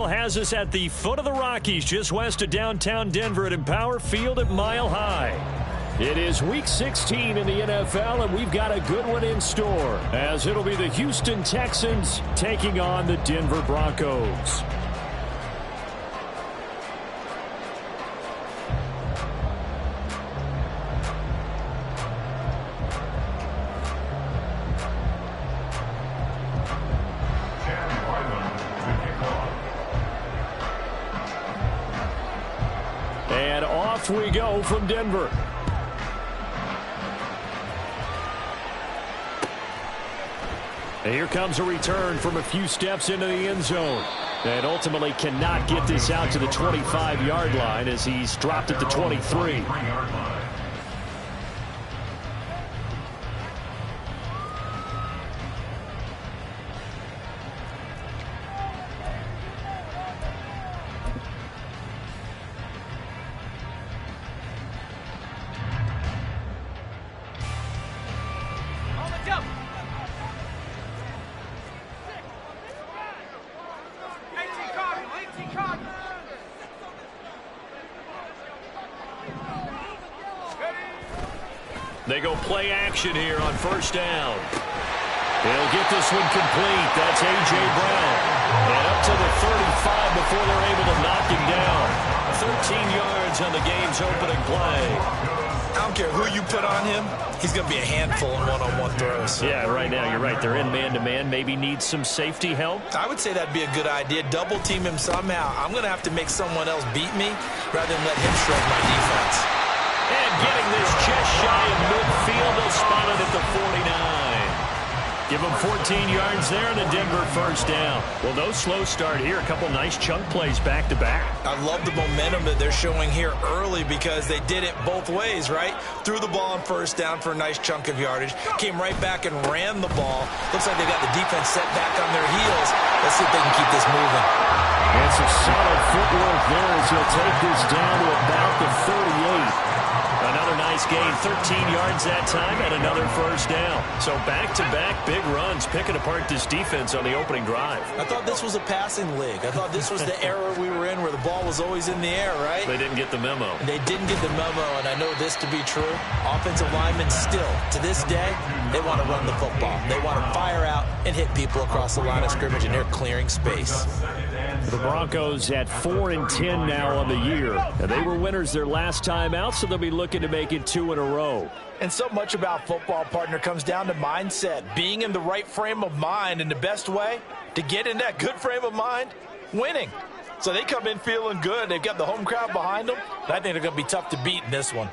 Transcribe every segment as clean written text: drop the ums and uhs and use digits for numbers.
Has us at the foot of the Rockies, just west of downtown Denver at Empower Field at Mile High. It is Week 16 in the NFL, and we've got a good one in store, as it'll be the Houston Texans taking on the Denver Broncos. And off we go from Denver. And here comes a return from a few steps into the end zone. And ultimately cannot get this out to the 25-yard line as he's dropped at the 23. They go play action here on first down. They'll get this one complete. That's A.J. Brown. And up to the 35 before they're able to knock him down. 13 yards on the game's opening play. I don't care who you put on him. He's going to be a handful in one-on-one throws. Yeah, right now, you're right. They're in man-to-man. Maybe needs some safety help. I would say that'd be a good idea. Double team him somehow. I'm going to have to make someone else beat me rather than let him shred my defense. And getting this just shy of midfield, they'll spot it at the 49. Give them 14 yards there and a Denver first down. Well, no slow start here. A couple nice chunk plays back-to-back. I love the momentum that they're showing here early because they did it both ways, right? Threw the ball on first down for a nice chunk of yardage. Came right back and ran the ball. Looks like they got the defense set back on their heels. Let's see if they can keep this moving. And some solid footwork there as he'll take this down to about the 38. Another nice gain, 13 yards that time, and another first down. So back-to-back big runs, picking apart this defense on the opening drive. I thought this was a passing league. I thought this was the era we were in where the ball was always in the air, right? They didn't get the memo. They didn't get the memo, and I know this to be true. Offensive linemen still, to this day, they want to run the football. They want to fire out and hit people across the line of scrimmage, and they're clearing space. The Broncos at 4-10 now on the year. And they were winners their last time out, so they'll be looking to make it 2 in a row. And so much about football, partner, comes down to mindset. Being in the right frame of mind, and the best way to get in that good frame of mind, winning. So they come in feeling good. They've got the home crowd behind them. And I think they're going to be tough to beat in this one.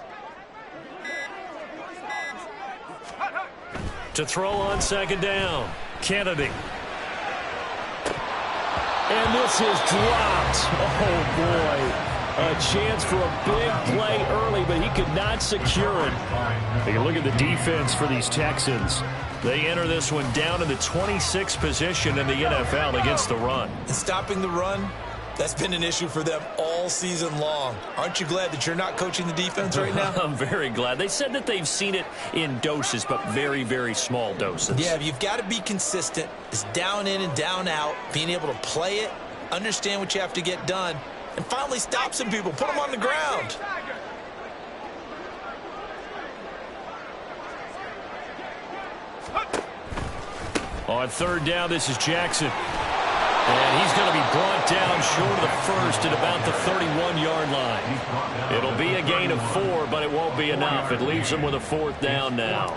To throw on second down, Kennedy. And this is dropped. Oh, boy. A chance for a big play early, but he could not secure it. Take a look at the defense for these Texans. They enter this one down in the 26th position in the NFL against the run. And stopping the run, that's been an issue for them all season long. Aren't you glad that you're not coaching the defense right now? I'm very glad. They said that they've seen it in doses, but very, very small doses. Yeah, you've got to be consistent. It's down in and down out, being able to play it, understand what you have to get done, and finally stop some people, put them on the ground. On third down, this is Jackson. And he's going to be brought down short of the first at about the 31-yard line. It'll be a gain of 4, but it won't be enough. It leaves them with a fourth down now.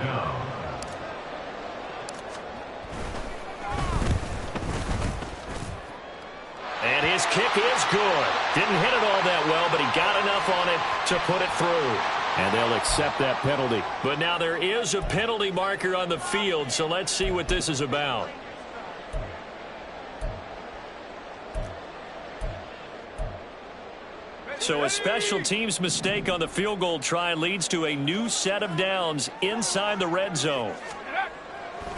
And his kick is good. Didn't hit it all that well, but he got enough on it to put it through. And they'll accept that penalty. But now there is a penalty marker on the field, so let's see what this is about. So a special teams mistake on the field goal try leads to a new set of downs inside the red zone.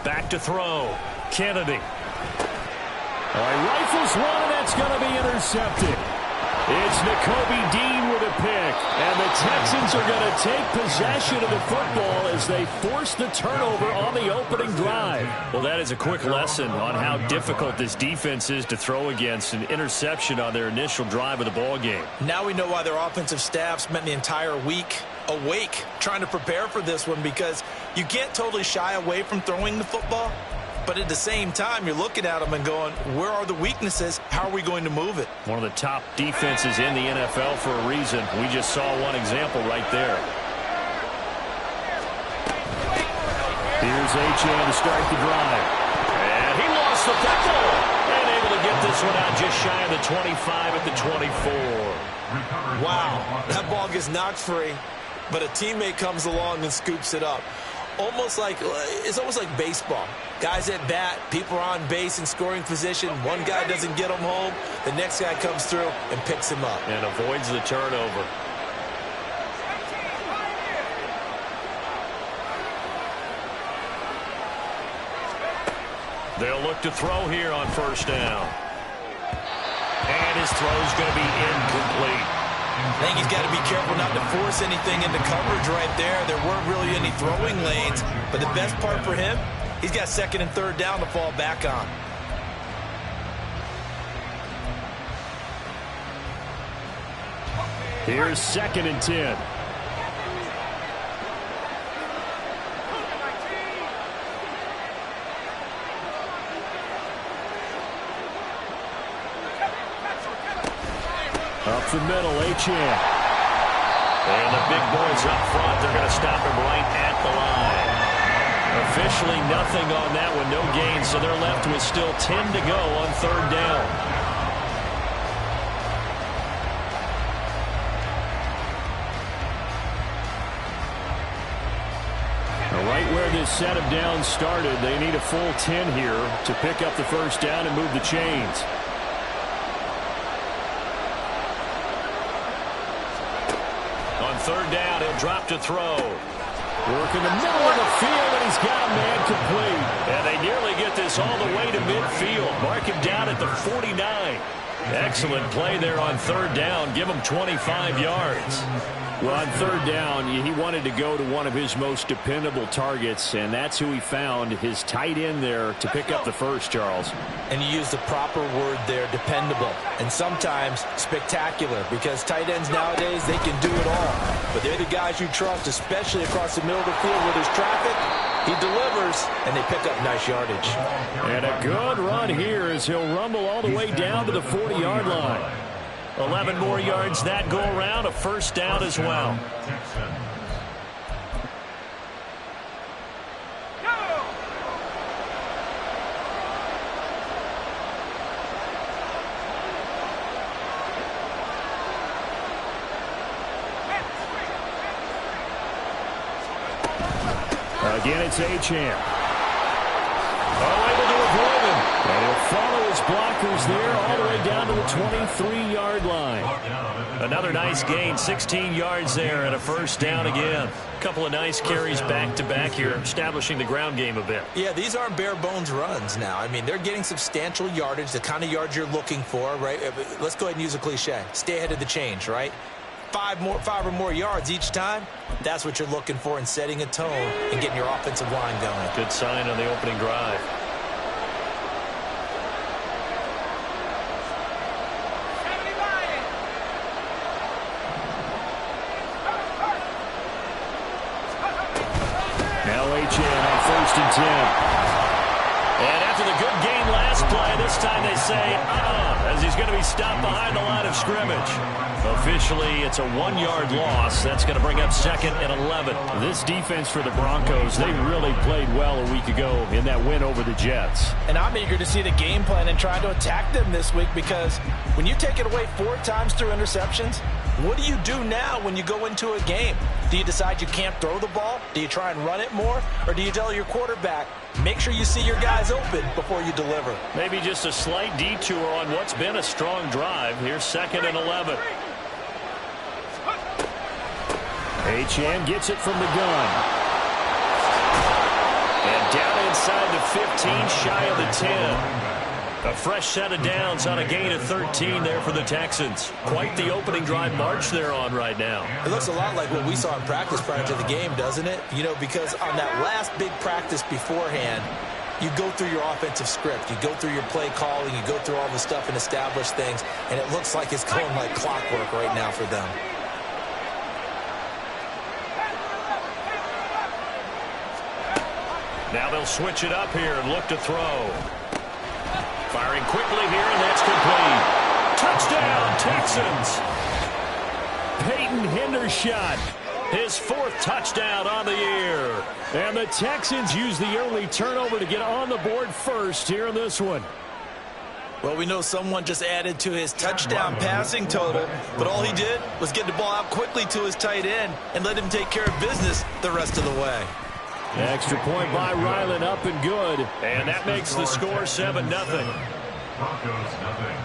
Back to throw. Kennedy. All right, rifles one, and that's going to be intercepted. It's Nakobe Dean with a pick. And the Texans are going to take possession of the football as they force the turnover on the opening drive. Well, that is a quick lesson on how difficult this defense is to throw against. An interception on their initial drive of the ball game. Now we know why their offensive staff spent the entire week awake trying to prepare for this one, because you can't totally shy away from throwing the football. But at the same time, you're looking at them and going, where are the weaknesses? How are we going to move it? One of the top defenses in the NFL for a reason. We just saw one example right there. Here's Achane to start the drive. And he lost the football. And able to get this one out just shy of the 25 at the 24. Wow, that ball gets knocked free, but a teammate comes along and scoops it up. It's almost like baseball. Guys at bat, people are on base in scoring position. One guy doesn't get him home. The next guy comes through and picks him up. And avoids the turnover. They'll look to throw here on first down. And his throw's going to be incomplete. I think he's got to be careful not to force anything into coverage right there. There weren't really any throwing lanes. But the best part for him, he's got second and third down to fall back on. Here's 2nd and 10. Up the middle, Achane. And the big boys up front, they're going to stop him right at the line. Officially nothing on that one, no gain, so they're left with still 10 to go on third down. Right where this set of downs started, they need a full 10 here to pick up the first down and move the chains. On third down, he'll drop to throw. Work in the middle of the field, and he's got a man complete. And they nearly get this all the way to midfield. Mark him down at the 49. Excellent play there on third down. Give him 25 yards. Well, on third down, he wanted to go to one of his most dependable targets, and that's who he found, his tight end there, to pick up the first, Charles. And you used the proper word there, dependable, and sometimes spectacular, because tight ends nowadays, they can do it all. But they're the guys you trust, especially across the middle of the field where there's traffic. He delivers, and they pick up nice yardage. And a good run here as he'll rumble all the way down to the 40-yard line. 11 more yards that go around, a first down as well. Again, it's Achane. Able to avoid him. And he'll follow his blockers there all the way down to the 23-yard line. Another nice gain, 16 yards there and a first down again. A couple of nice carries back-to-back here, establishing the ground game a bit. Yeah, these aren't bare-bones runs now. I mean, they're getting substantial yardage, the kind of yards you're looking for, right? Let's go ahead and use a cliche. Stay ahead of the change, right? Five or more yards each time, that's what you're looking for in setting a tone and getting your offensive line going. Good sign on the opening drive. Now Achane on 1st and 10. And after the good game last play, this time they say, as he's going to be stopped behind the line of scrimmage. Officially, it's a 1-yard loss. That's going to bring up 2nd and 11. This defense for the Broncos, they really played well a week ago in that win over the Jets. And I'm eager to see the game plan and try to attack them this week, because when you take it away 4 times through interceptions, what do you do now when you go into a game? Do you decide you can't throw the ball? Do you try and run it more? Or do you tell your quarterback, make sure you see your guys open before you deliver? Maybe just a slight detour on what's been a strong drive. Here's 2nd and 11. Achane gets it from the gun. And down inside the 15, shy of the 10. A fresh set of downs on a gain of 13 there for the Texans. Quite the opening drive march they're on right now. It looks a lot like what we saw in practice prior to the game, doesn't it? You know, because on that last big practice beforehand, you go through your offensive script. You go through your play calling. You go through all the stuff and establish things. And it looks like it's going like clockwork right now for them. Now they'll switch it up here and look to throw. Firing quickly here, and that's complete. Touchdown, Texans. Peyton Hendershot, his 4th touchdown on the year. And the Texans use the early turnover to get on the board first here in this one. Well, we know someone just added to his touchdown passing total, but all he did was get the ball out quickly to his tight end and let him take care of business the rest of the way. Extra point by Ryland, up and good. And that makes the score 7-0. Broncos nothing.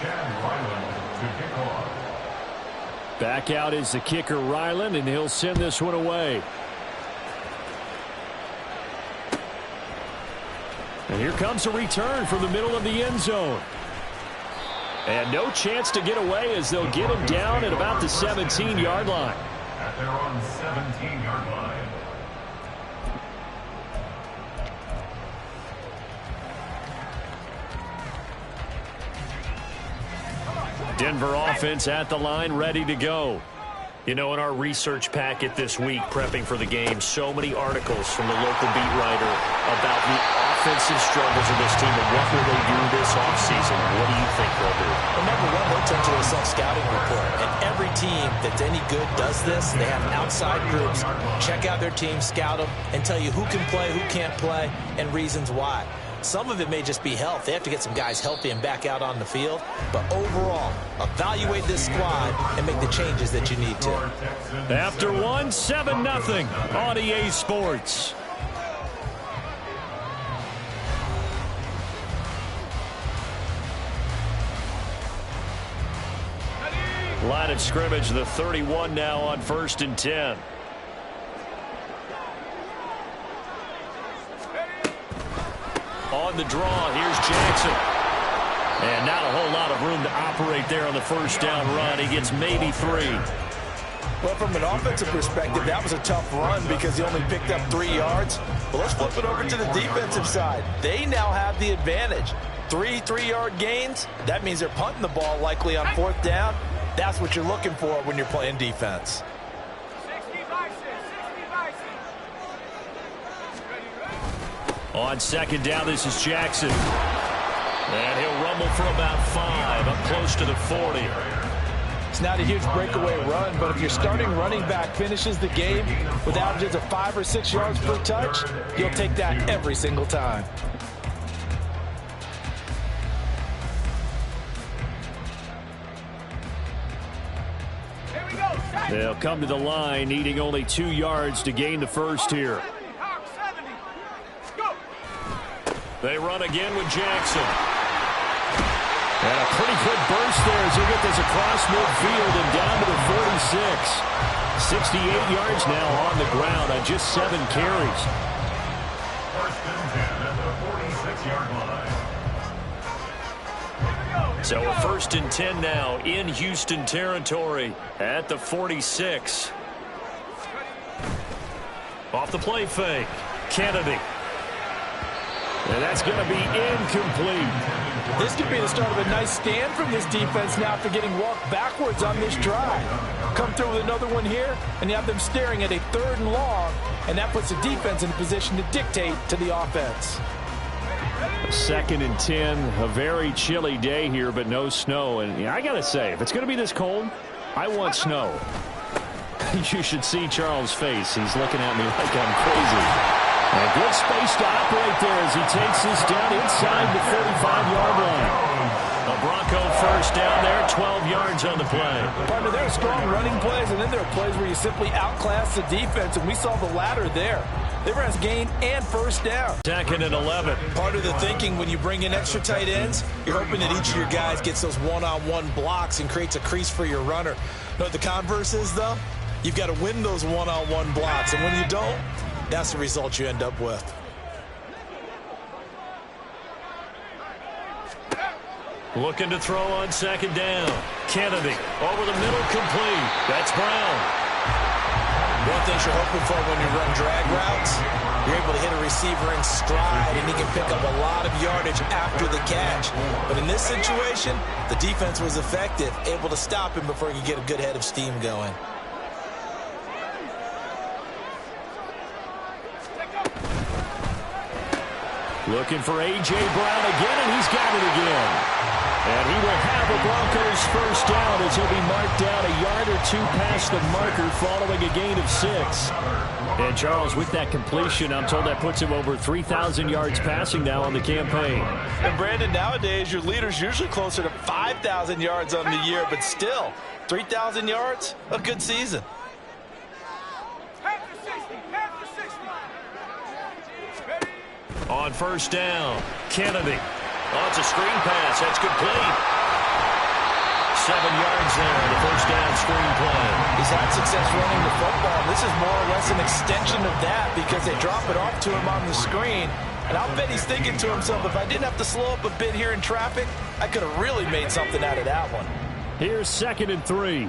Chad Ryland to kick off. Back out is the kicker Ryland, and he'll send this one away. And here comes a return from the middle of the end zone. And no chance to get away as they'll get him down at about the 17-yard line. At their own 17-yard line. Denver offense at the line, ready to go. You know, in our research packet this week, prepping for the game, so many articles from the local beat writer about the offensive struggles of this team and what will they do this offseason. What do you think they'll do? Well, number one, they'll turn to a self-scouting report. And every team that's any good does this. They have outside groups, check out their team, scout them, and tell you who can play, who can't play, and reasons why. Some of it may just be health. They have to get some guys healthy and back out on the field. But overall, evaluate this squad and make the changes that you need to. After one, 7-0 on EA Sports. Line of scrimmage, the 31 now on 1st and 10. On the draw, here's Jackson. And not a whole lot of room to operate there on the first down run. He gets maybe 3. Well, from an offensive perspective, that was a tough run because he only picked up 3 yards. Well, let's flip it over to the defensive side. They now have the advantage. 3 3-yard gains. That means they're punting the ball likely on 4th down. That's what you're looking for when you're playing defense. On 2nd down, this is Jackson. And he'll rumble for about 5, up close to the 40. It's not a huge breakaway run, but if your starting running back finishes the game with averages of 5 or 6 yards per touch, you'll take that every single time. They'll come to the line, needing only 2 yards to gain the first here. They run again with Jackson. And a pretty good burst there as he gets this across midfield and down to the 46. 68 yards now on the ground on just 7 carries. 1st and 10 at the 46-yard line. So a 1st and 10 now in Houston territory at the 46. Off the play fake. Kennedy. And that's going to be incomplete. This could be the start of a nice stand from this defense now after getting walked backwards on this drive. Come through with another one here, and you have them staring at a 3rd and long, and that puts the defense in a position to dictate to the offense. 2nd and 10, a very chilly day here, but no snow. And I got to say, if it's going to be this cold, I want snow. You should see Charles' face. He's looking at me like I'm crazy. A good space to operate there as he takes this down inside the 45-yard line. A Bronco first down there, 12 yards on the play. Partner, there are strong running plays, and then there are plays where you simply outclass the defense, and we saw the latter there. They were as gain and first down. 2nd and 11. Part of the thinking when you bring in extra tight ends, you're hoping that each of your guys gets those one-on-one blocks and creates a crease for your runner. You know what the converse is, though? You've got to win those one-on-one blocks, and when you don't, that's the result you end up with. Looking to throw on second down. Kennedy over the middle, complete. That's Brown. One thing you're hoping for when you run drag routes, you're able to hit a receiver in stride, and he can pick up a lot of yardage after the catch. But in this situation, the defense was effective, able to stop him before he could get a good head of steam going. Looking for A.J. Brown again, and he's got it again. And he will have the Broncos first down as he'll be marked down a yard or two past the marker following a gain of 6. And Charles, with that completion, I'm told that puts him over 3,000 yards passing now on the campaign. And Brandon, nowadays your leader's usually closer to 5,000 yards on the year, but still, 3,000 yards, a good season. On first down, Kennedy. Oh, it's a screen pass. That's complete. 7 yards there on the first down screen play. He's had success running the football. This is more or less an extension of that because they drop it off to him on the screen. And I'll bet he's thinking to himself, if I didn't have to slow up a bit here in traffic, I could have really made something out of that one. Here's 2nd and 3.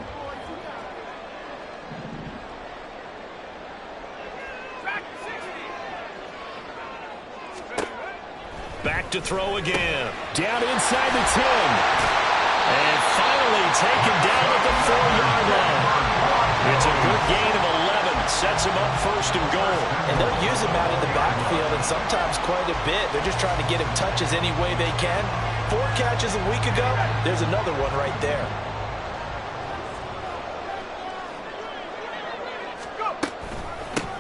Back to throw again. Down inside the 10. And finally taken down at the 4-yard line. It's a good gain of 11. Sets him up 1st and goal. And they'll use him out in the backfield, and sometimes quite a bit. They're just trying to get him touches any way they can. 4 catches a week ago. There's another one right there.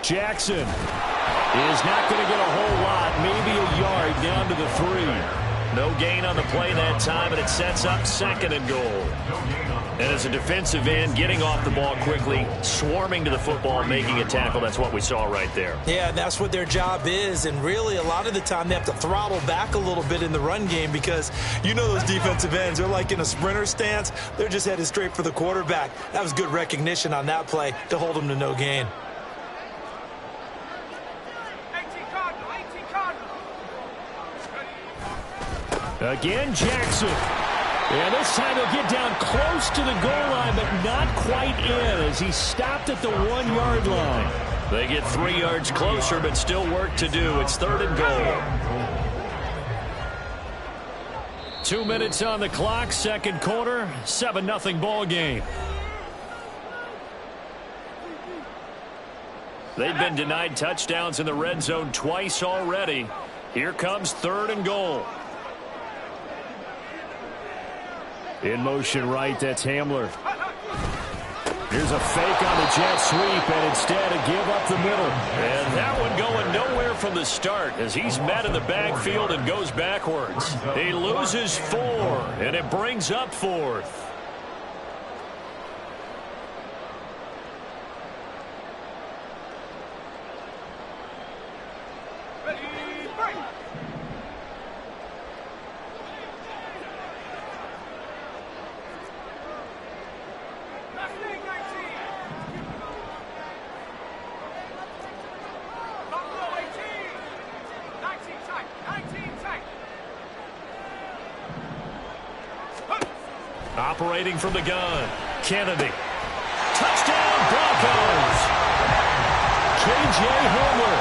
Jackson is not going to get a whole lot, maybe a yard down to the 3. No gain on the play that time, and it sets up 2nd and goal. And as a defensive end, getting off the ball quickly, swarming to the football, making a tackle, that's what we saw right there. Yeah, and that's what their job is, and really a lot of the time they have to throttle back a little bit in the run game because you know those defensive ends, they're like in a sprinter stance. They're just headed straight for the quarterback. That was good recognition on that play to hold them to no gain. Again, Jackson. And this time he'll get down close to the goal line, but not quite in as he stopped at the 1-yard line. They get 3 yards closer, but still work to do. It's 3rd and goal. 2 minutes on the clock, 2nd quarter, 7-0 ball game. They've been denied touchdowns in the red zone twice already. Here comes 3rd and goal. In motion right, that's Hamler. Here's a fake on the jet sweep, and instead a give up the middle. And that one going nowhere from the start as he's met in the backfield and goes backwards. He loses 4, and it brings up 4th. Operating from the gun, Kennedy. Touchdown, Broncos! K.J. Hamler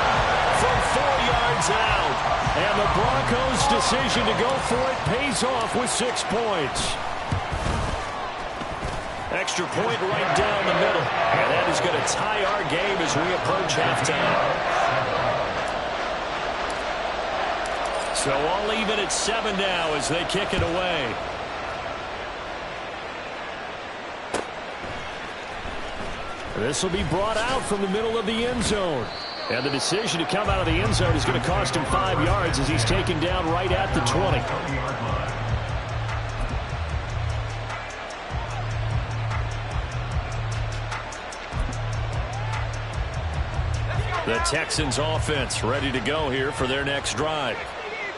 from 4 yards out. And the Broncos' decision to go for it pays off with 6 points. Extra point right down the middle. And that is going to tie our game as we approach halftime. So all even at 7 now as they kick it away. This will be brought out from the middle of the end zone. And the decision to come out of the end zone is going to cost him 5 yards as he's taken down right at the 20. The Texans offense ready to go here for their next drive.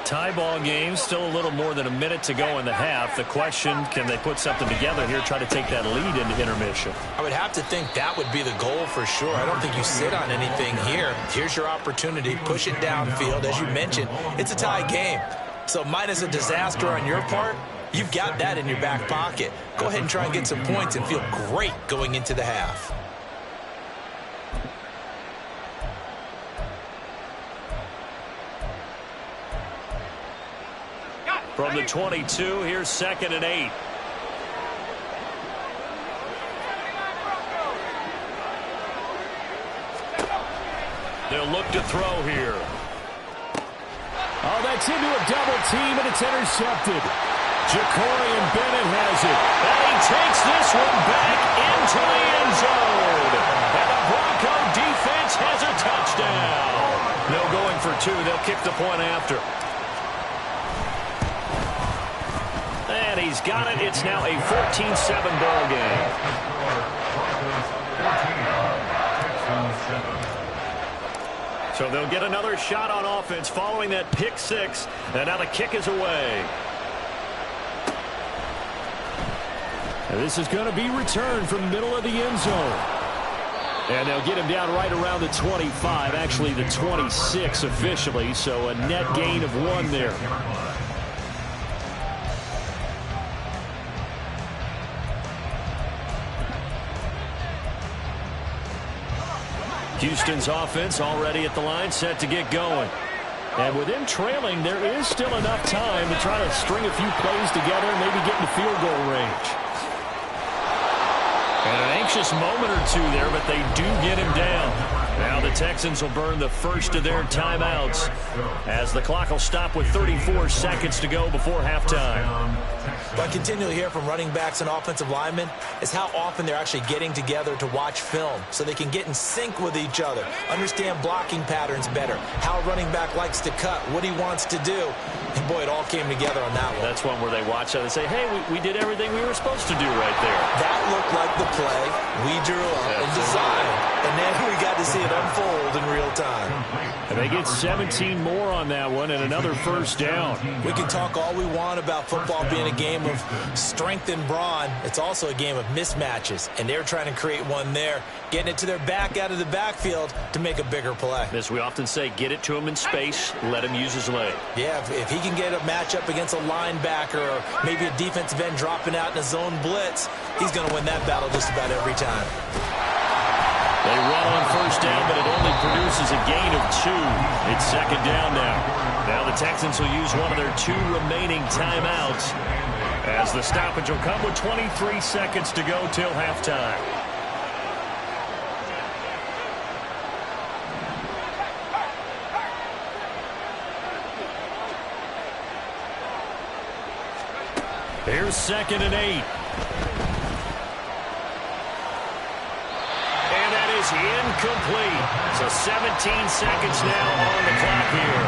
Tie ball game, still a little more than a minute to go in the half. The question, can they put something together here, try to take that lead into intermission? I would have to think that would be the goal for sure. I don't think you sit on anything here. Here's your opportunity. Push it downfield. As you mentioned, it's a tie game. So minus a disaster on your part, you've got that in your back pocket. Go ahead and try and get some points and feel great going into the half. From the 22, here's 2nd and 8. They'll look to throw here. Oh, that's into a double team, and it's intercepted. Ja'Cory Bennett has it. And he takes this one back into the end zone. And the Bronco defense has a touchdown. No going for 2. They'll kick the point after. And he's got it. It's now a 14-7 ball game. So they'll get another shot on offense following that pick 6. And now the kick is away. And this is going to be returned from the middle of the end zone. And they'll get him down right around the 25, actually the 26 officially, so a net gain of 1 there. Houston's offense already at the line, set to get going. And with them trailing, there is still enough time to try to string a few plays together and maybe get in the field goal range. And an anxious moment or 2 there, but they do get him down. Now the Texans will burn the first of their timeouts as the clock will stop with 34 seconds to go before halftime. What I continually hear from running backs and offensive linemen is how often they're actually getting together to watch film so they can get in sync with each other, understand blocking patterns better, how a running back likes to cut, what he wants to do. And, boy, it all came together on that one. That's one where they watch that and say, hey, we did everything we were supposed to do right there. That looked like the play we drew up and designed. And then we got to see it unfold in real time. And they get 17 more on that one and another first down. We can talk all we want about football being a game of strength and brawn. It's also a game of mismatches, and they're trying to create one there, getting it to their back out of the backfield to make a bigger play. As we often say, get it to him in space, let him use his leg. Yeah, if he can get a matchup against a linebacker or maybe a defensive end dropping out in a zone blitz, he's going to win that battle just about every time. They run on first down, but it only produces a gain of 2. It's 2nd down now. Now the Texans will use one of their 2 remaining timeouts as the stoppage will come with 23 seconds to go till halftime. Here's 2nd and 8. Incomplete. So 17 seconds now on the clock here.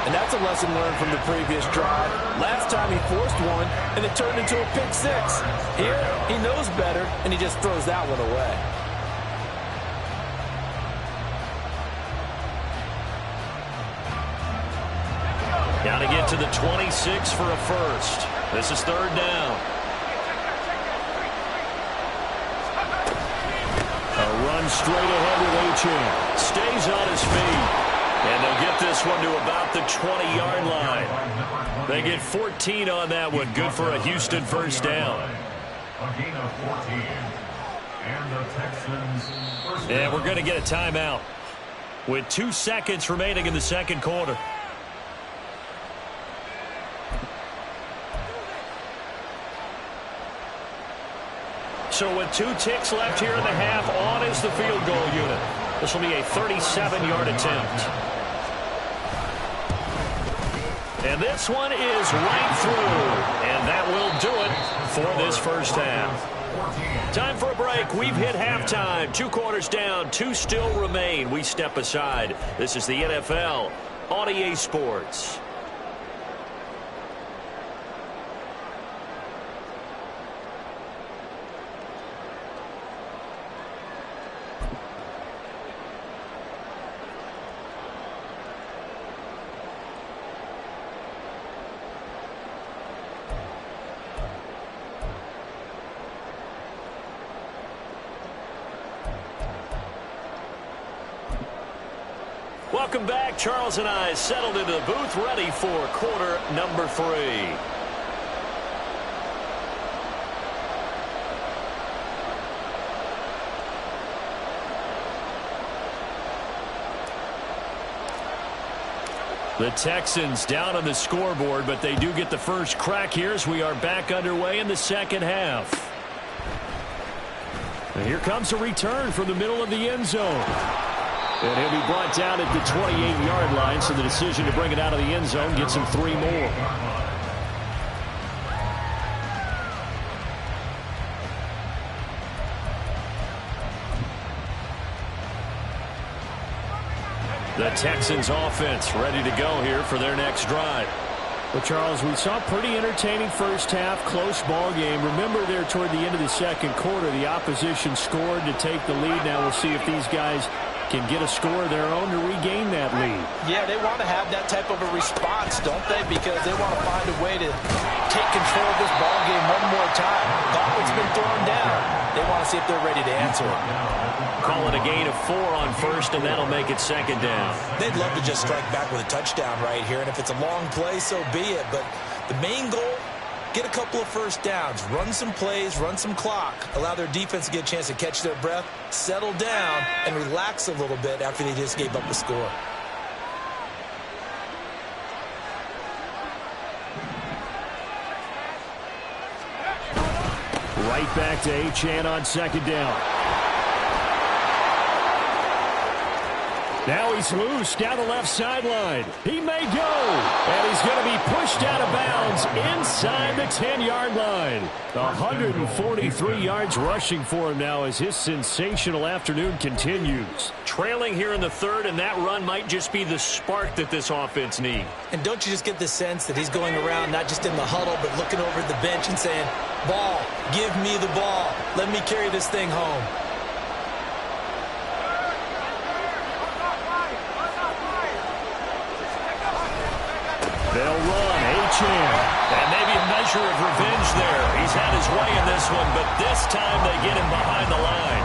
And that's a lesson learned from the previous drive. Last time he forced one, and it turned into a pick 6. Here, he knows better, and he just throws that one away. Got to get to the 26 for a first. This is 3rd down. Run straight ahead with Achane. Stays on his feet. And they'll get this one to about the 20-yard line. They get 14 on that one. Good for a Houston first down. A gain of 14. And the Texans first down. And we're going to get a timeout with 2 seconds remaining in the 2nd quarter. So with 2 ticks left here in the half, on is the field goal unit. This will be a 37-yard attempt. And this one is right through. And that will do it for this first half. Time for a break. We've hit halftime. 2 quarters down, 2 still remain. We step aside. This is the NFL on EA Sports. Welcome back. Charles and I settled into the booth ready for quarter number 3. The Texans down on the scoreboard, but they do get the first crack here as we are back underway in the second half. And here comes a return from the middle of the end zone. And he'll be brought down at the 28-yard line, so the decision to bring it out of the end zone gets him 3 more. The Texans offense ready to go here for their next drive. Well, Charles, we saw a pretty entertaining first half, close ball game. Remember there toward the end of the second quarter, the opposition scored to take the lead. Now we'll see if these guys can get a score of their own to regain that lead. Yeah, they want to have that type of a response, don't they? Because they want to find a way to take control of this ball game one more time. Gauntlet's been thrown down. They want to see if they're ready to answer it. Call it a gain of 4 on first, and that'll make it second down. They'd love to just strike back with a touchdown right here, and if it's a long play, so be it. But the main goal, get a couple of first downs, run some plays, run some clock, allow their defense to get a chance to catch their breath, settle down, and relax a little bit after they just gave up the score. Right back to Achane on second down. Now he's loose down the left sideline. He may go. And he's going to be pushed out of bounds inside the 10-yard line. 143 yards rushing for him now as his sensational afternoon continues. Trailing here in the third, and that run might just be the spark that this offense needs. And don't you just get the sense that he's going around not just in the huddle, but looking over at the bench and saying, ball, give me the ball. Let me carry this thing home. They'll run. Achane. And maybe a measure of revenge there. He's had his way in this one, but this time they get him behind the line.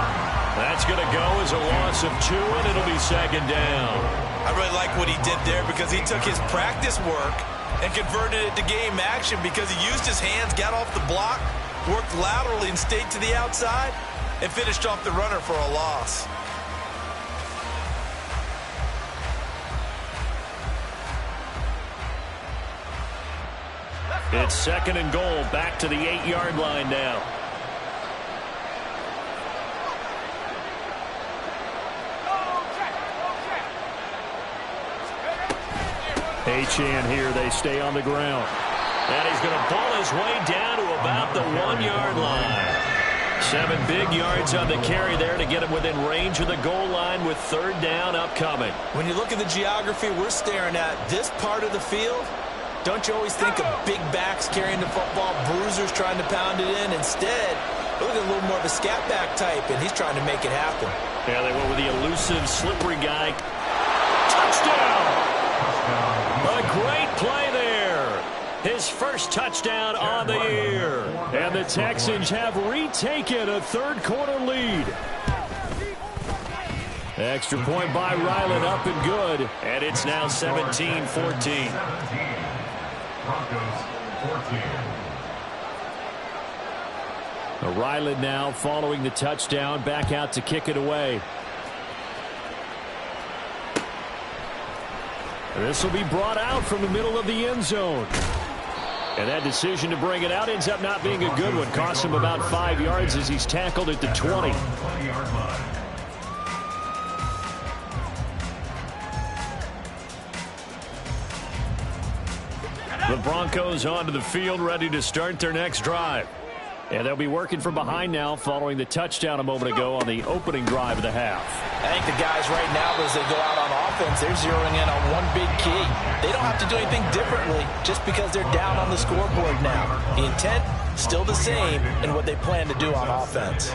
That's going to go as a loss of 2, and it'll be second down. I really like what he did there because he took his practice work and converted it to game action because he used his hands, got off the block, worked laterally and stayed to the outside, and finished off the runner for a loss. It's second and goal, back to the 8-yard line now. Achane here. They stay on the ground. And he's going to ball his way down to about the 1-yard line. 7 big yards on the carry there to get him within range of the goal line with third down upcoming. When you look at the geography we're staring at, this part of the field, don't you always think of big backs carrying the football, bruisers trying to pound it in? Instead, look at a little more of a scat back type, and he's trying to make it happen. Yeah, they went with the elusive, slippery guy. Touchdown! A great play there. His first touchdown on the year. And the Texans have retaken a third-quarter lead. Extra point by Ryland, up and good. And it's now 17-14. Broncos 14. Ryland now following the touchdown, back out to kick it away. This will be brought out from the middle of the end zone. And that decision to bring it out ends up not being a good one. Costs him about 5 yards as he's tackled at the 20. 20-yard line. The Broncos onto the field, ready to start their next drive. And they'll be working from behind now following the touchdown a moment ago on the opening drive of the half. I think the guys right now, as they go out on offense, they're zeroing in on one big key. They don't have to do anything differently just because they're down on the scoreboard now. The intent, still the same in what they plan to do on offense.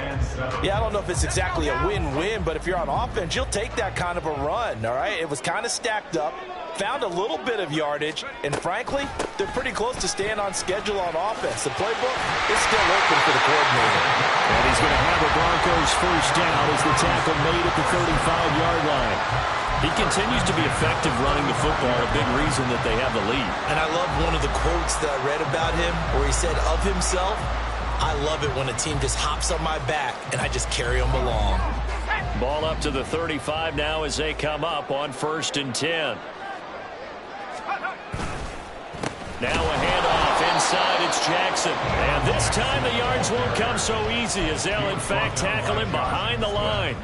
Yeah, I don't know if it's exactly a win-win, but if you're on offense, you'll take that kind of a run, all right? It was kind of stacked up, found a little bit of yardage, and frankly, they're pretty close to staying on schedule on offense. The playbook is still open for the coordinator. And he's going to have the Broncos first down as the tackle made at the 35-yard line. He continues to be effective running the football, a big reason that they have the lead. And I love one of the quotes that I read about him where he said of himself, I love it when a team just hops on my back and I just carry them along. Ball up to the 35 now as they come up on 1st and 10. Now a handoff inside. It's Jackson. And this time the yards won't come so easy as they'll, in fact, tackle him behind the line.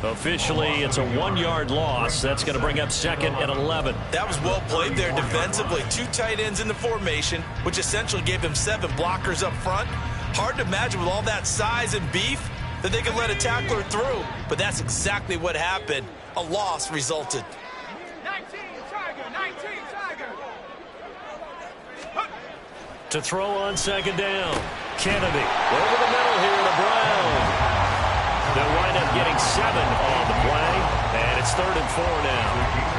Officially, it's a 1-yard loss. That's going to bring up 2nd and 11. That was well played there defensively. 2 tight ends in the formation, which essentially gave them 7 blockers up front. Hard to imagine with all that size and beef that they could let a tackler through, but that's exactly what happened. A loss resulted. 19 Tiger. To throw on 2nd down. Kennedy over the middle here to Brown. They'll wind up getting 7 on the play, and it's 3rd and 4 now.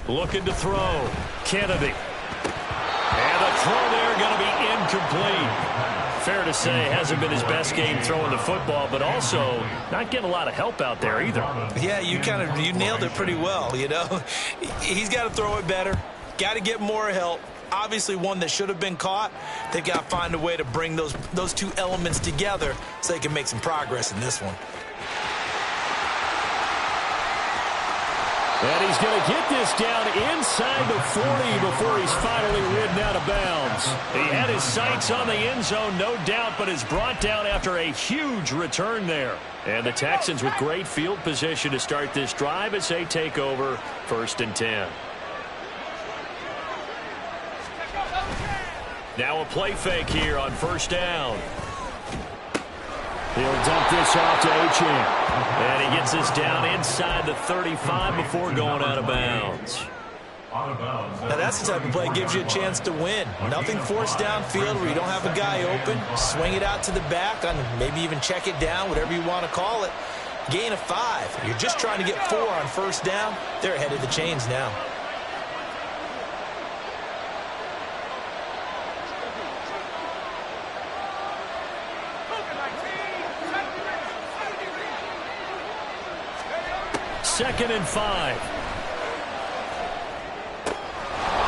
Looking to throw. Kennedy. And the throw there going to be incomplete. Fair to say, hasn't been his best game throwing the football, but also not getting a lot of help out there either. Yeah, you nailed it pretty well, you know. He's got to throw it better. Got to get more help. Obviously one that should have been caught. They've got to find a way to bring those 2 elements together so they can make some progress in this one. And he's going to get this down inside the 40 before he's finally ridden out of bounds. He had his sights on the end zone, no doubt, but is brought down after a huge return there. And the Texans with great field position to start this drive as they take over 1st and 10. Now a play fake here on 1st down. He'll dump this off to Achane. And he gets this down inside the 35 before going out of bounds. Now that's the type of play that gives you a chance to win. Nothing forced downfield where you don't have a guy open. Swing it out to the back, maybe even check it down, whatever you want to call it. Gain of 5. You're just trying to get 4 on 1st down. They're ahead of the chains now. Second and 5.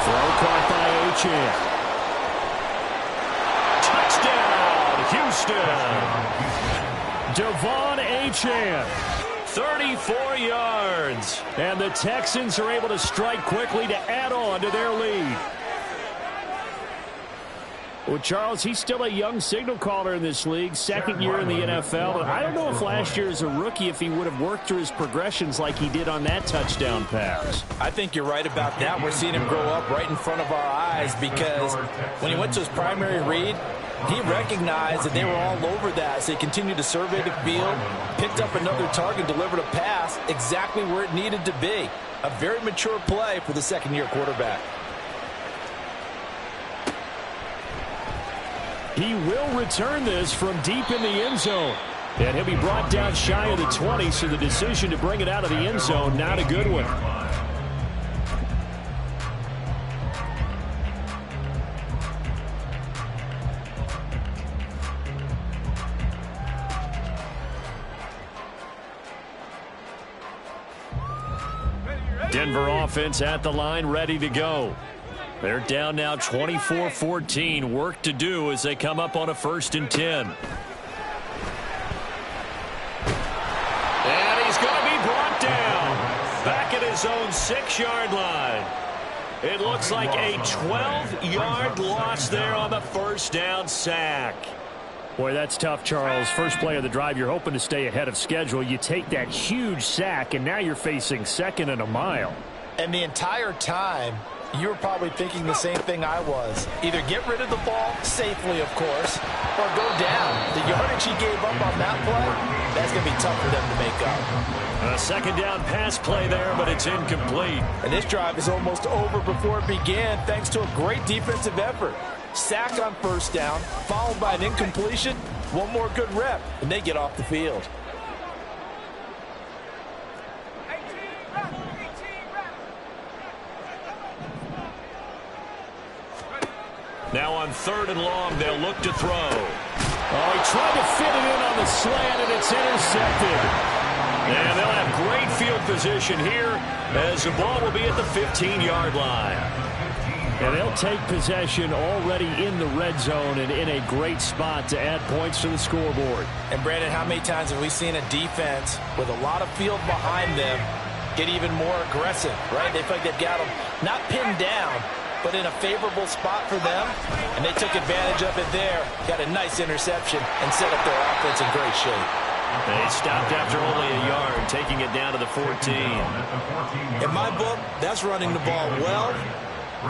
Throw caught by Achane. Touchdown, Houston. Devon Achane. 34 yards. And the Texans are able to strike quickly to add on to their lead. Well, Charles, he's still a young signal caller in this league, 2nd year in the NFL. But I don't know if last year as a rookie if he would have worked through his progressions like he did on that touchdown pass. I think you're right about that. We're seeing him grow up right in front of our eyes because when he went to his primary read, he recognized that they were all over that. So he continued to survey the field, picked up another target, delivered a pass exactly where it needed to be. A very mature play for the 2nd-year quarterback. He will return this from deep in the end zone. And he'll be brought down shy of the 20, so the decision to bring it out of the end zone, not a good one. Denver offense at the line, ready to go. They're down now 24-14. Work to do as they come up on a 1st and 10. And he's going to be brought down back at his own 6-yard line. It looks like a 12-yard loss there on the 1st down sack. Boy, that's tough, Charles. First play of the drive, you're hoping to stay ahead of schedule. You take that huge sack, and now you're facing 2nd and a mile. And the entire time, you were probably thinking the same thing I was. Either get rid of the ball safely, of course, or go down. The yardage he gave up on that play, that's going to be tough for them to make up. A 2nd down pass play there, but it's incomplete. And this drive is almost over before it began thanks to a great defensive effort. Sack on 1st down, followed by an incompletion. One more good rep, and they get off the field. Now on 3rd and long, they'll look to throw. Oh, he tried to fit it in on the slant, and it's intercepted. And they'll have great field position here as the ball will be at the 15-yard line. And they'll take possession already in the red zone and in a great spot to add points to the scoreboard. And, Brandon, how many times have we seen a defense with a lot of field behind them get even more aggressive, right? They feel like they've got them not pinned down, but in a favorable spot for them, and they took advantage of it there, got a nice interception, and set up their offense in great shape. They stopped after only a yard, taking it down to the 14. In my book, that's running the ball well,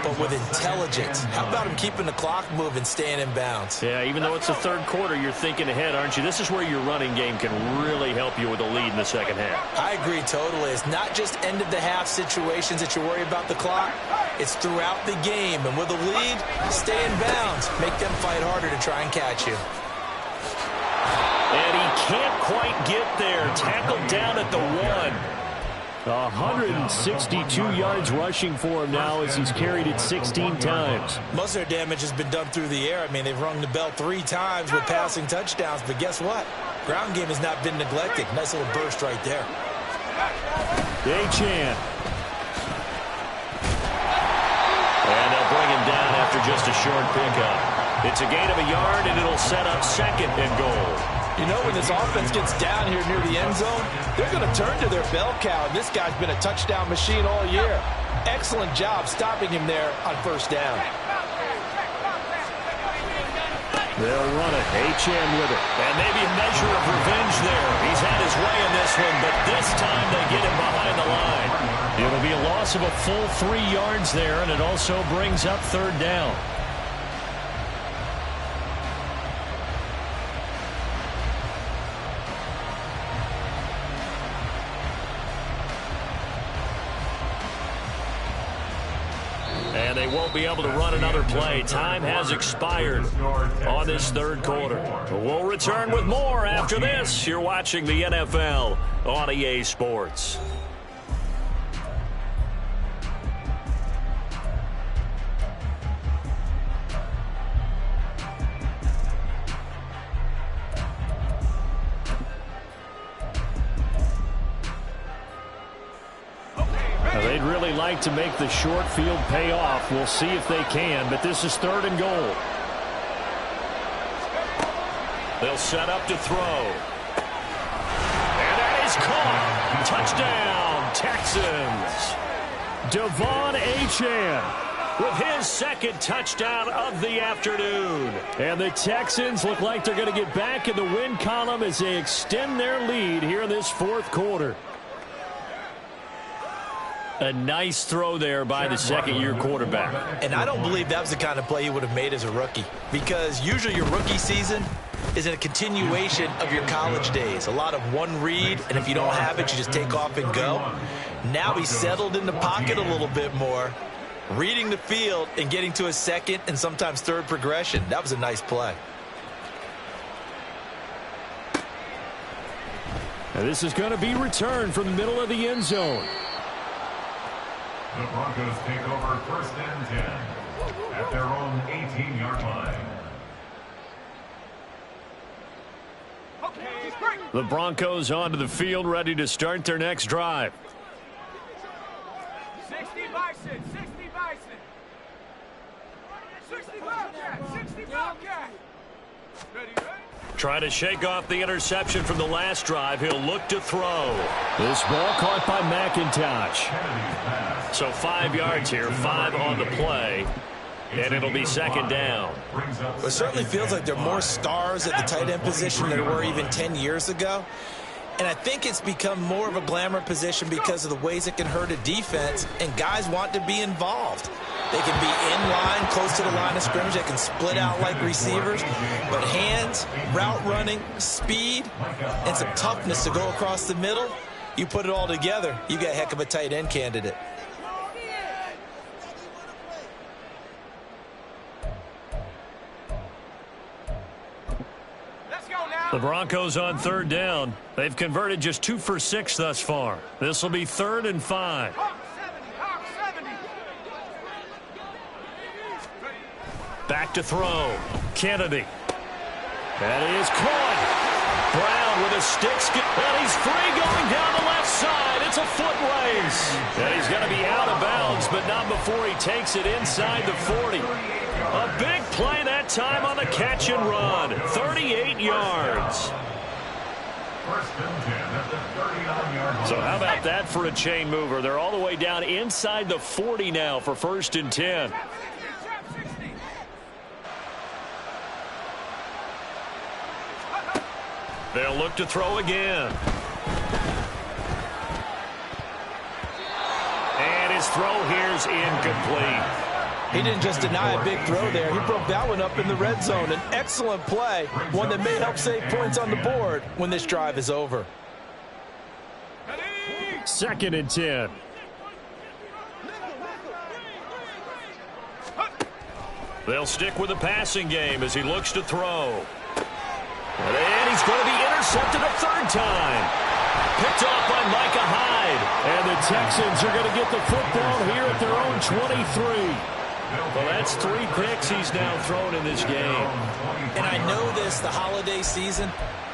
but with intelligence. How about him keeping the clock moving, staying in bounds? Yeah, even though it's the third quarter, you're thinking ahead, aren't you? This is where your running game can really help you with a lead in the second half. I agree totally. It's not just end-of-the-half situations that you worry about the clock. It's throughout the game. And with a lead, stay in bounds. Make them fight harder to try and catch you. And he can't quite get there. Tackled down at the 1. 162 yards rushing for him now as he's carried it 16 times. Most of their damage has been done through the air. I mean, they've rung the bell 3 times with passing touchdowns. But guess what? Ground game has not been neglected. Nice little burst right there. Achane. And they'll bring him down after just a short pickup. It's a gain of a yard, and it'll set up 2nd and goal. You know, when this offense gets down here near the end zone, they're going to turn to their bell cow, and this guy's been a touchdown machine all year. Excellent job stopping him there on first down. They'll run it. Achane with it. And maybe a measure of revenge there. He's had his way in this one, but this time they get him behind the line. It'll be a loss of a full 3 yards there, and it also brings up 3rd down. And they won't be able to run another play. Time has expired on this 3rd quarter. We'll return with more after this. You're watching the NFL on EA Sports. They'd really like to make the short field pay off. We'll see if they can, but this is 3rd and goal. They'll set up to throw. And that is caught. Touchdown, Texans. Devon Achane with his 2nd touchdown of the afternoon. And the Texans look like they're going to get back in the win column as they extend their lead here in this 4th quarter. A nice throw there by the 2nd-year quarterback. And I don't believe that was the kind of play he would have made as a rookie, because usually your rookie season is a continuation of your college days. A lot of one read, and if you don't have it, you just take off and go. Now he's settled in the pocket a little bit more, reading the field and getting to a 2nd and sometimes 3rd progression. That was a nice play. And this is going to be returned from the middle of the end zone. The Broncos take over 1st and 10 at their own 18-yard line. The Broncos onto the field, ready to start their next drive. 60 Bison, 60 Bison. 60 Bobcat, 60 Bobcat. Ready, ready? Trying to shake off the interception from the last drive. He'll look to throw. This ball caught by McIntosh. So 5 yards here, 5 on the play. And it'll be 2nd down. Well, it certainly feels like there are more stars at the tight end position than there were even 10 years ago. And I think it's become more of a glamour position because of the ways it can hurt a defense, and guys want to be involved. They can be in line, close to the line of scrimmage. They can split out like receivers. But hands, route running, speed, and some toughness to go across the middle, you put it all together, you got a heck of a tight end candidate. The Broncos on 3rd down. They've converted just 2 for 6 thus far. This will be 3rd and 5. Back to throw. Kennedy. That is caught. Brown with a stick skip. And he's free going down the left side. It's a foot race. And he's going to be out of bounds, but not before he takes it inside the 40. A big play that time on the catch and run. 38 yards. First and 10 at the 39-yard line. So how about that for a chain mover? They're all the way down inside the 40 now for first and 10. They'll look to throw again. And his throw here's incomplete. He didn't just deny a big throw there. He broke that one up in the red zone. An excellent play, one that may help save points on the board when this drive is over. Second and 10. They'll stick with the passing game as he looks to throw. And he's going to be intercepted a third time. Picked off by Micah Hyde. And the Texans are going to get the football here at their own 23. Well, that's 3 picks he's now thrown in this game. And I know this, the holiday season,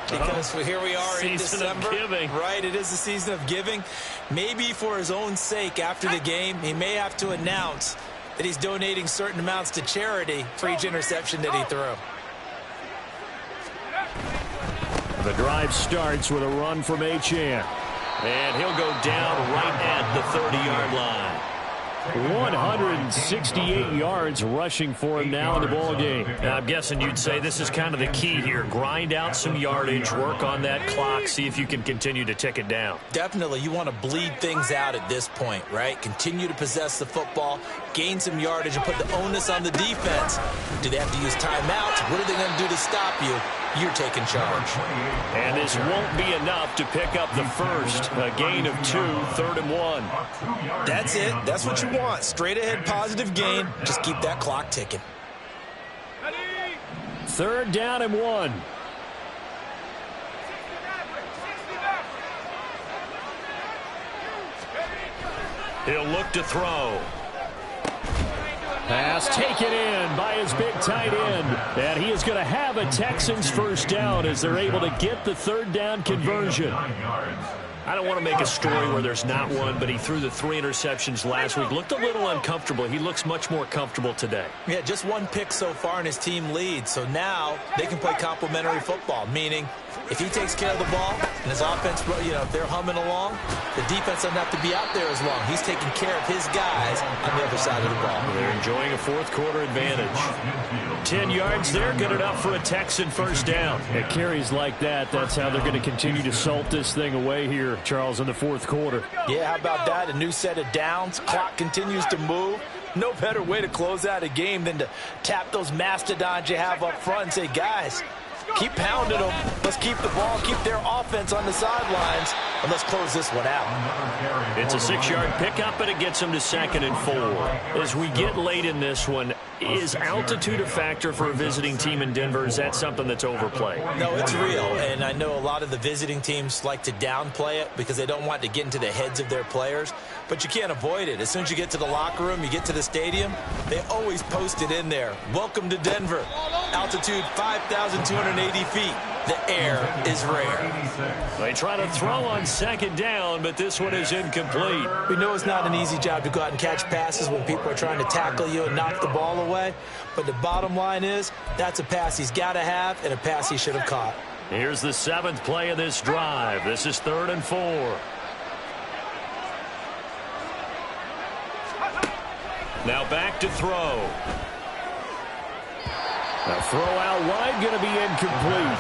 because here we are in December. Right, it is the season of giving. Maybe for his own sake after the game, he may have to announce that he's donating certain amounts to charity for each interception that he threw. The drive starts with a run from Achane. And he'll go down right at the 30-yard line. 168 yards rushing for him now in the ball game. Now, I'm guessing you'd say this is kind of the key here. Grind out some yardage, work on that clock, see if you can continue to tick it down. Definitely, you want to bleed things out at this point, right? Continue to possess the football, gain some yardage, and put the onus on the defense. Do they have to use timeouts? What are they going to do to stop you? You're taking charge. And this won't be enough to pick up the first. A gain of 2, 3rd and 1. That's it. That's what you want. Straight ahead positive gain. Just keep that clock ticking. 3rd down and 1. He'll look to throw. Pass taken in by his big tight end. And he is going to have a Texans first down as they're able to get the 3rd down conversion. I don't want to make a story where there's not one, but he threw the 3 interceptions last week. Looked a little uncomfortable. He looks much more comfortable today. Yeah, just 1 pick so far in his team lead. So now they can play complementary football, meaning if he takes care of the ball and his offense, you know, if they're humming along, the defense doesn't have to be out there as long. He's taking care of his guys on the other side of the ball. They're enjoying a 4th quarter advantage. 10 yards there, good enough for a Texan first down. At carries like that, that's how they're going to continue to salt this thing away here, Charles, in the 4th quarter. Yeah, how about that? A new set of downs. Clock continues to move. No better way to close out a game than to tap those mastodons you have up front and say, guys, keep pounding them. Let's keep the ball, keep their offense on the sidelines, and let's close this one out. It's a 6-yard pickup, and it gets them to 2nd and 4. As we get late in this one, is altitude a factor for a visiting team in Denver? Is that something that's overplayed? No, it's real, and I know a lot of the visiting teams like to downplay it because they don't want to get into the heads of their players, but you can't avoid it. As soon as you get to the locker room, you get to the stadium, they always post it in there. Welcome to Denver. Altitude 5,280 feet. The air is rare. They try to throw on 2nd down, but this one is incomplete. We know it's not an easy job to go out and catch passes when people are trying to tackle you and knock the ball away, but the bottom line is that's a pass he's got to have and a pass he should have caught. Here's the 7th play of this drive. This is 3rd and 4. Now back to throw. A throw out wide, going to be incomplete.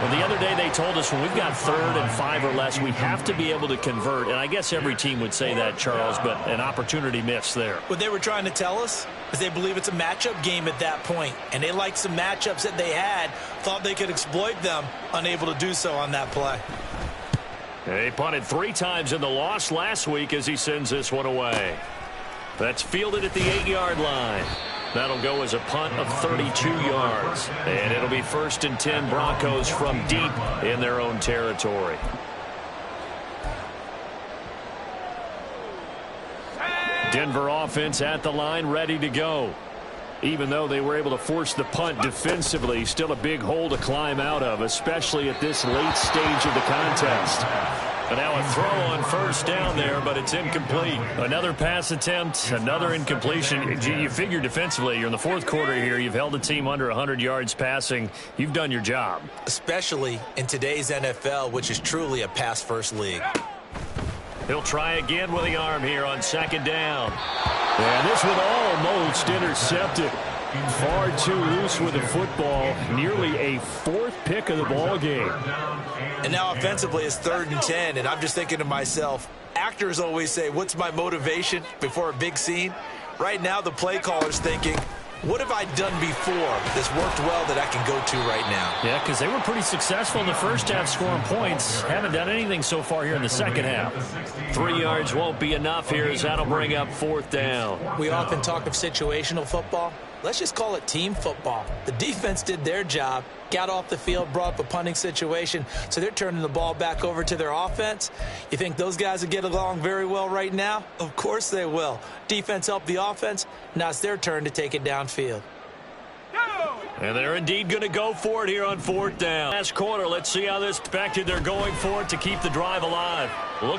Well, the other day they told us when we've got 3rd and 5 or less, we have to be able to convert. And I guess every team would say that, Charles, but an opportunity missed there. What they were trying to tell us is they believe it's a matchup game at that point. And they liked some matchups that they had, thought they could exploit them, unable to do so on that play. They punted 3 times in the loss last week as he sends this one away. That's fielded at the 8-yard line. That'll go as a punt of 32 yards. And it'll be 1st and 10 Broncos from deep in their own territory. Denver offense at the line, ready to go. Even though they were able to force the punt defensively, still a big hole to climb out of, especially at this late stage of the contest. But now a throw on first down there, but it's incomplete. Another pass attempt, another incompletion. You figure defensively, you're in the fourth quarter here. You've held the team under 100 yards passing. You've done your job. Especially in today's NFL, which is truly a pass-first league. He'll try again with the arm here on second down. And this one almost intercepted. Far too loose with the football. Nearly a fourth pick of the ball game. And now offensively it's 3rd and 10, and I'm just thinking to myself, actors always say, what's my motivation before a big scene? Right now the play caller's thinking, what have I done before that's worked well that I can go to right now? Yeah, because they were pretty successful in the first half scoring points. Haven't done anything so far here in the second half. 3 yards won't be enough here as that'll bring up 4th down. We often talk of situational football. Let's just call it team football. The defense did their job, got off the field, brought up a punting situation, so they're turning the ball back over to their offense. You think those guys will get along very well right now? Of course they will. Defense helped the offense. Now it's their turn to take it downfield. And they're indeed going to go for it here on 4th down. Last quarter, let's see how this expected. They're going for it to keep the drive alive. Look